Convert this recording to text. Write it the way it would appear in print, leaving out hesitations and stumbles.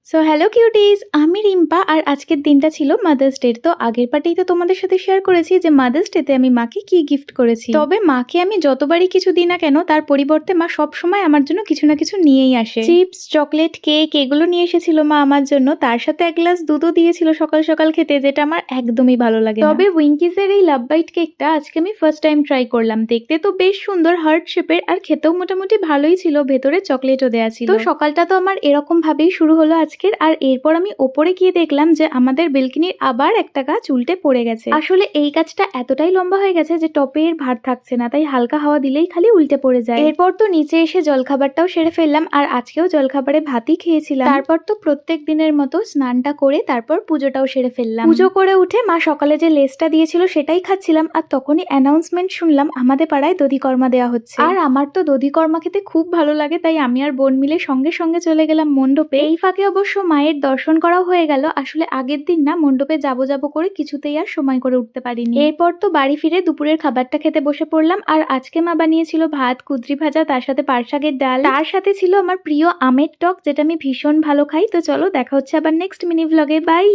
So hello কিউটিজ, আমি রিম্পা আর আজকের দিনটা ছিল মাদার্স ডে। তো আগের পার্টেই তো তোমাদের সাথে শেয়ার করেছি যে মাদার্স ডেতে আমি মাকে কি গিফট করেছি। তবে মাকে আমি যতবারই কিছু দিই না কেন তার পরিবর্তে মা সব সময় আমার জন্য কিছু না কিছু নিয়েই আসে। চিপস, চকলেট, কেক এগুলো নিয়ে এসেছিল মা আমার জন্য, তার সাথে এক গ্লাস দুধও দিয়েছিল সকাল সকাল খেতে, যেটা আমার একদমই ভালো লাগে না। তবে উইঙ্কিসের এই লাভ বাইট কেকটা আজকে আমি ফার্স্ট টাইম ট্রাই করলাম। দেখতে তো বেশ সুন্দর, হার্ট শেপের, আর খেতেও মোটামুটি ভালোই ছিল, ভেতরে চকলেটও দেওয়া ছিল। তো সকালটা তো আমার এরকম ভাবেই শুরু হলো আজকের। আর এরপর আমি ওপরে গিয়ে দেখলাম যে আমাদের বেলকনির আবার একটা গাছ উল্টে পড়ে গেছে। আসলে এই গাছটা এতটাই লম্বা হয়ে গেছে যে টপের ভার থাকছে না, তাই হালকা হাওয়া দিলেই খালি উল্টে পড়ে যায়। এরপর তো নিচে এসে জলখাবারটাও সেরে ফেললাম, আর আজকেও জলখাবারে ভাতই খেয়েছিলাম। তারপর তো প্রত্যেক দিনের মতো স্নানটা করে তারপর পুজোটাও সেরে ফেললাম। পুজো করে উঠে মা সকালে যে লেসটা দিয়েছিল সেটাই খাচ্ছিলাম, আর তখনই অ্যানাউন্সমেন্ট শুনলাম আমাদের পাড়ায় দধিকর্মা দেওয়া হচ্ছে। আর আমার তো দধিকর্মা খেতে খুব ভালো লাগে, তাই আমি আর বোন মিলে সঙ্গে সঙ্গে চলে গেলাম মণ্ডপে। এই ফাঁকে অবশ্য মায়ের দর্শন করাও হয়ে গেল। আসলে আগের দিন না মণ্ডপে যাবো যাবো করে কিছুতেই আর সময় করে উঠতে পারিনি। এরপর তো বাড়ি ফিরে দুপুরের খাবারটা খেতে বসে পড়লাম। আর আজকে মা বানিয়েছিল ভাত, কুদরি ভাজা, তার সাথে পাট শাকের ডাল, তার সাথে ছিল আমার প্রিয় আমের টক, যেটা আমি ভীষণ ভালো খাই। তো চলো দেখা হচ্ছে আবার নেক্সট মিনি ভ্লগে। বাই।